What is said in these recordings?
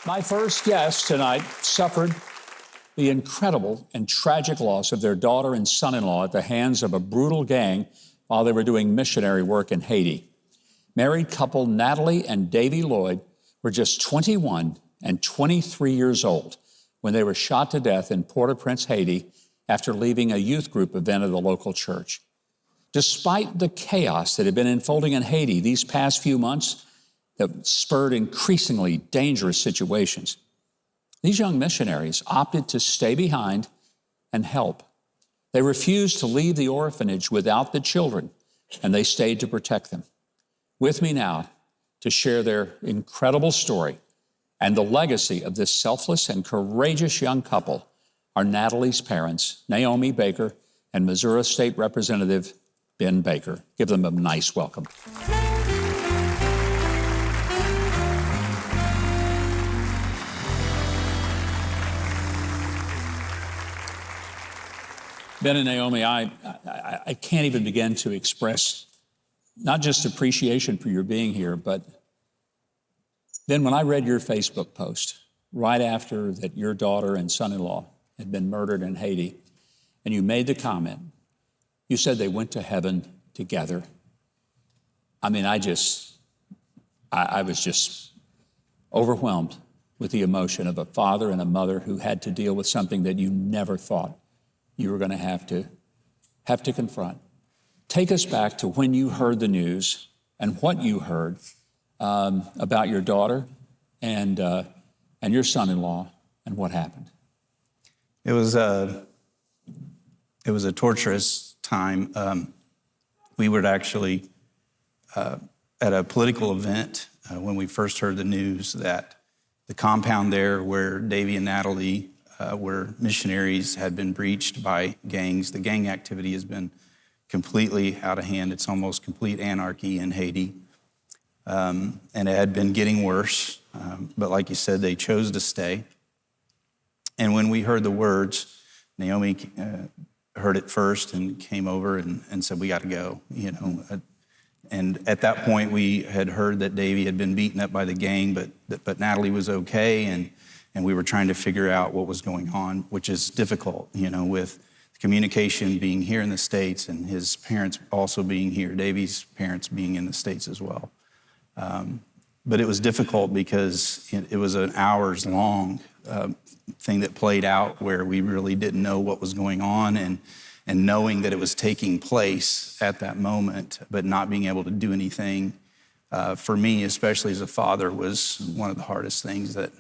My first guest tonight suffered the incredible and tragic loss of their daughter and son-in-law at the hands of a brutal gang while they were doing missionary work in Haiti. Married couple Natalie and Davy Lloyd were just 21 and 23 years old when they were shot to death in Port-au-Prince, Haiti, after leaving a youth group event of the local church. Despite the chaos that had been unfolding in Haiti these past few months that spurred increasingly dangerous situations, these young missionaries opted to stay behind and help. They refused to leave the orphanage without the children, and they stayed to protect them. With me now to share their incredible story and the legacy of this selfless and courageous young couple are Natalie's parents, Naomi Baker and Missouri State Representative Ben Baker. Give them a nice welcome. Ben and Naomi, I can't even begin to express not just appreciation for your being here, but then when I read your Facebook post right after that your daughter and son-in-law had been murdered in Haiti, and you made the comment, you said they went to heaven together. I mean, I was just overwhelmed with the emotion of a father and a mother who had to deal with something that you never thought you were going to have to confront. Take us back to when you heard the news and what you heard about your daughter and your son-in-law and what happened. It was a torturous time. We were actually at a political event when we first heard the news that the compound there where Davy and Natalie where missionaries had been breached by gangs. The gang activity has been completely out of hand. It's almost complete anarchy in Haiti. And it had been getting worse. But like you said, they chose to stay. And when we heard the words, Naomi heard it first and came over and said, we got to go, you know. And at that point, we had heard that Davy had been beaten up by the gang, but Natalie was okay. And we were trying to figure out what was going on, which is difficult, you know, with communication being here in the States and his parents also being here, Davy's parents being in the States as well. But it was difficult because it was an hours-long thing that played out where we really didn't know what was going on, and knowing that it was taking place at that moment, but not being able to do anything, for me, especially as a father, was one of the hardest things that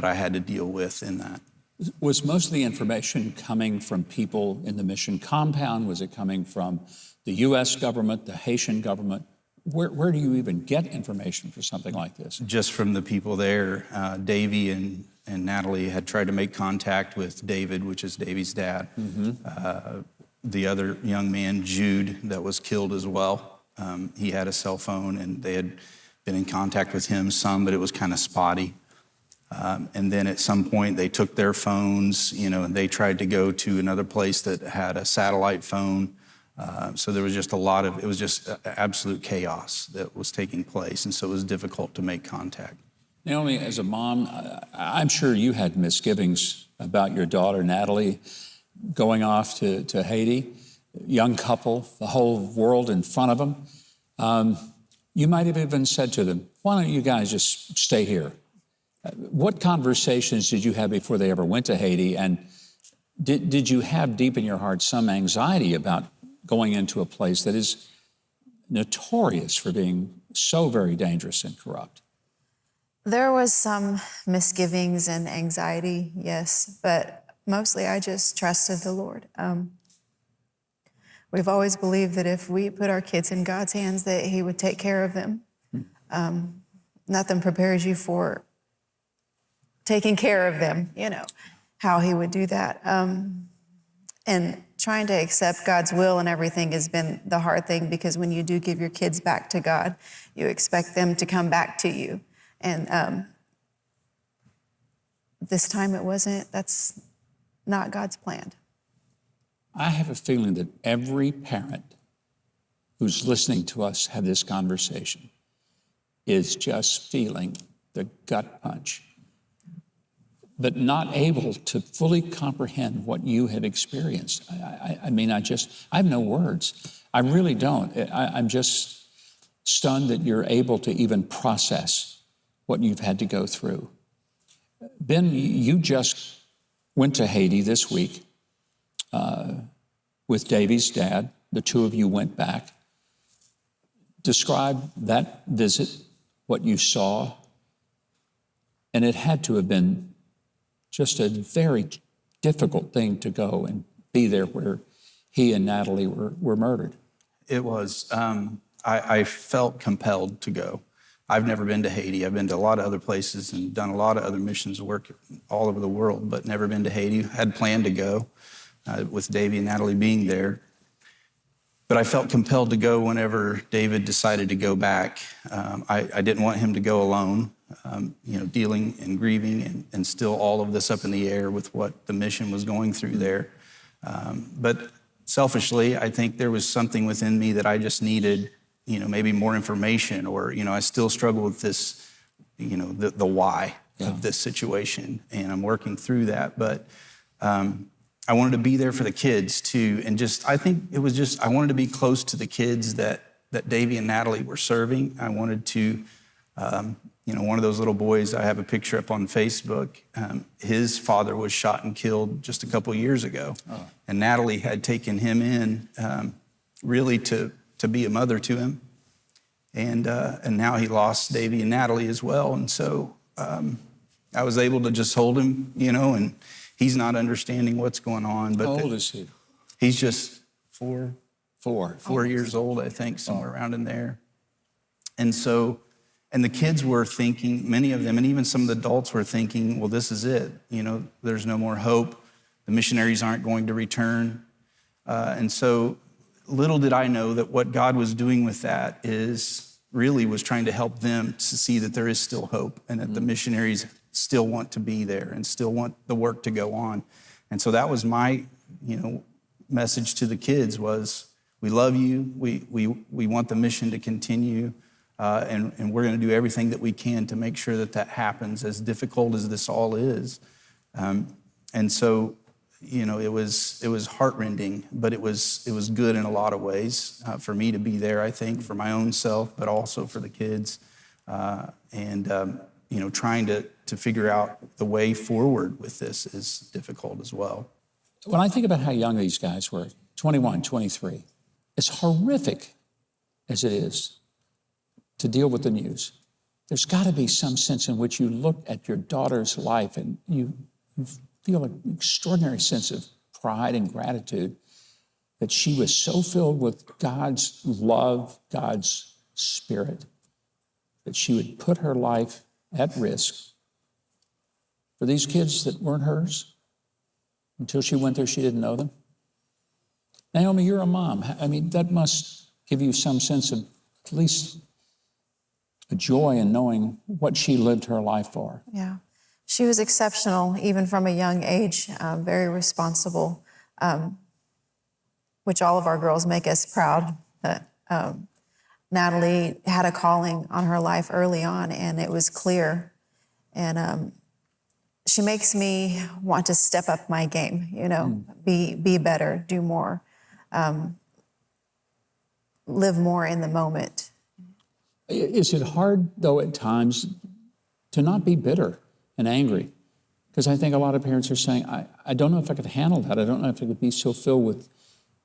I had to deal with in that. Was most of the information coming from people in the mission compound? Was it coming from the U.S. government, the Haitian government? Where do you even get information for something like this? Just from the people there. Davy and Natalie had tried to make contact with David, which is Davy's dad. Mm-hmm. The other young man, Jude, that was killed as well. He had a cell phone, and they had been in contact with him some, but it was kind of spotty. And then at some point they took their phones, you know, and they tried to go to another place that had a satellite phone. So there was just it was just absolute chaos that was taking place. And so it was difficult to make contact. Naomi, as a mom, I'm sure you had misgivings about your daughter, Natalie, going off to Haiti, young couple, the whole world in front of them. You might have even said to them, why don't you guys just stay here? What conversations did you have before they ever went to Haiti? And did you have deep in your heart some anxiety about going into a place that is notorious for being so very dangerous and corrupt? There was some misgivings and anxiety, yes, but mostly I just trusted the Lord. We've always believed that if we put our kids in God's hands, that He would take care of them. Nothing prepares you for taking care of them, you know, how He would do that. And trying to accept God's will and everything has been the hard thing, because when you do give your kids back to God, you expect them to come back to you. And this time that's not God's plan. I have a feeling that every parent who's listening to us have this conversation is just feeling the gut punch but not able to fully comprehend what you have experienced. I mean, I have no words. I really don't. I'm just stunned that you're able to even process what you've had to go through. Ben, you just went to Haiti this week with Davy's dad. The two of you went back. Describe that visit, what you saw, and it had to have been just a very difficult thing to go and be there where he and Natalie were murdered. It was. I felt compelled to go. I've never been to Haiti. I've been to a lot of other places and done a lot of other missions work all over the world, but never been to Haiti. Had planned to go with Davy and Natalie being there. But I felt compelled to go whenever David decided to go back. I didn't want him to go alone, dealing and grieving and still all of this up in the air with what the mission was going through there. But selfishly, I think there was something within me that I just needed, maybe more information, or, I still struggle with this, the why of this situation, and I'm working through that. But I wanted to be there for the kids too, and I think it was I wanted to be close to the kids that Davy and Natalie were serving. I wanted to, one of those little boys, I have a picture up on Facebook, his father was shot and killed just a couple years ago. Oh. And Natalie had taken him in really to be a mother to him. And now he lost Davy and Natalie as well. And so I was able to just hold him, and he's not understanding what's going on. But how old is he? He's just 4 4 years old, I think, somewhere around in there. And so, and the kids were thinking, many of them, and even some of the adults were thinking, well, this is it. There's no more hope. The missionaries aren't going to return. And so little did I know that what God was doing with that was trying to help them to see that there is still hope and that the missionaries still want to be there and still want the work to go on. And so that was my, message to the kids was, we love you. We want the mission to continue. And we're going to do everything that we can to make sure that happens, as difficult as this all is. And so, it was heartrending, but it was good in a lot of ways for me to be there, I think, for my own self, but also for the kids. Trying to figure out the way forward with this is difficult as well. When I think about how young these guys were, 21, 23, as horrific as it is to deal with the news, there's got to be some sense in which you look at your daughter's life and you feel an extraordinary sense of pride and gratitude that she was so filled with God's love, God's spirit, that she would put her life at risk for these kids that weren't hers. Until she went there, she didn't know them. Naomi, you're a mom. I mean, that must give you some sense of at least a joy in knowing what she lived her life for. Yeah. She was exceptional, even from a young age, very responsible, which all of our girls make us proud. Natalie had a calling on her life early on, and it was clear. And she makes me want to step up my game, be better, do more, live more in the moment. Is it hard, though, at times to not be bitter and angry? Because I think a lot of parents are saying, I don't know if I could handle that. I don't know if I could be so filled with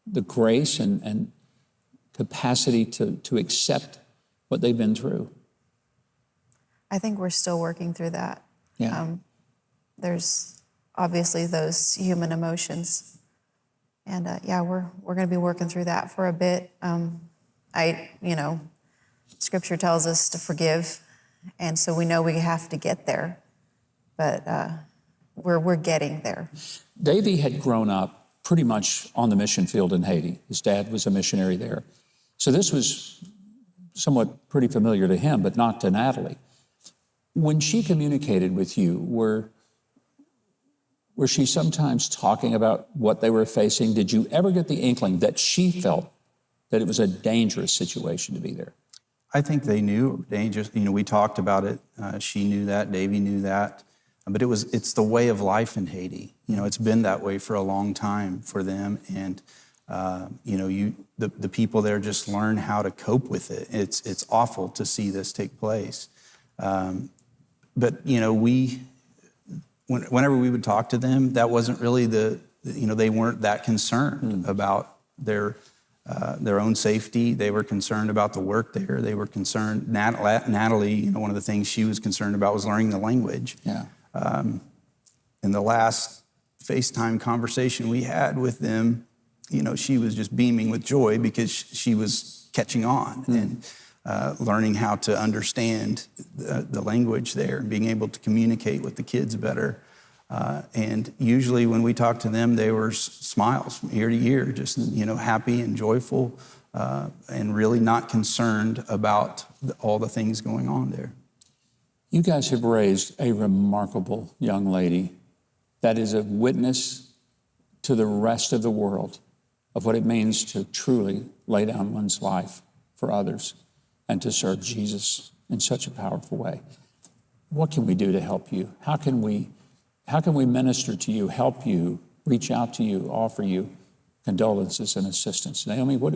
the grace and capacity to accept what they've been through. I think we're still working through that. Yeah. There's obviously those human emotions. And we're going to be working through that for a bit. Scripture tells us to forgive. And so we know we have to get there. But we're getting there. Davy had grown up pretty much on the mission field in Haiti. His dad was a missionary there. So this was somewhat pretty familiar to him, but not to Natalie. When she communicated with you, were she sometimes talking about what they were facing? Did you ever get the inkling that she felt that it was a dangerous situation to be there? I think they knew dangerous. We talked about it. She knew that. Davy knew that. But it's the way of life in Haiti. It's been that way for a long time for them. And, the people there just learn how to cope with it. It's awful to see this take place. But, whenever we would talk to them, that wasn't really they weren't that concerned about their own safety. They were concerned about the work there. They were concerned. Natalie, one of the things she was concerned about was learning the language. Yeah. In the last FaceTime conversation we had with them, she was just beaming with joy because she was catching on and learning how to understand the language there and being able to communicate with the kids better. And usually when we talked to them, they were smiles from ear to ear, just, happy and joyful, and really not concerned about all the things going on there. You guys have raised a remarkable young lady that is a witness to the rest of the world of what it means to truly lay down one's life for others and to serve Jesus in such a powerful way. What can we do to help you? How can we minister to you, help you, reach out to you, offer you condolences and assistance? Naomi, what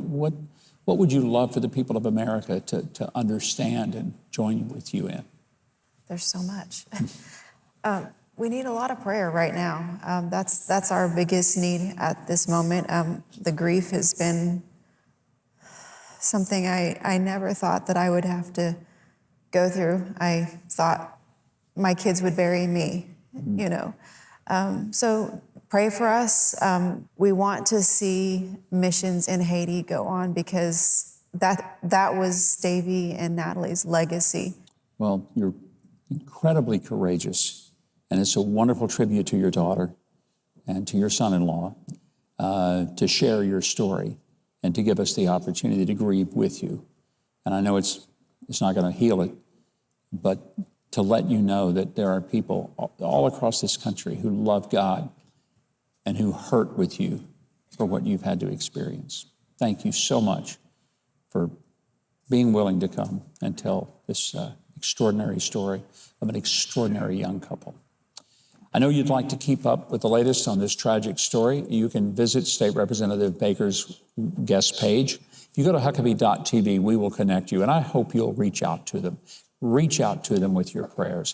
would you love for the people of America to understand and join with you in? There's so much. We need a lot of prayer right now. That's our biggest need at this moment. The grief has been something I never thought that I would have to go through. I thought my kids would bury me, So pray for us. We want to see missions in Haiti go on because that was Davy and Natalie's legacy. Well, you're incredibly courageous, and it's a wonderful tribute to your daughter and to your son-in-law to share your story and to give us the opportunity to grieve with you. And I know it's not going to heal it, but to let you know that there are people all across this country who love God and who hurt with you for what you've had to experience. Thank you so much for being willing to come and tell this extraordinary story of an extraordinary young couple. I know you'd like to keep up with the latest on this tragic story. You can visit State Representative Baker's guest page. If you go to Huckabee.tv, we will connect you, and I hope you'll reach out to them. Reach out to them with your prayers.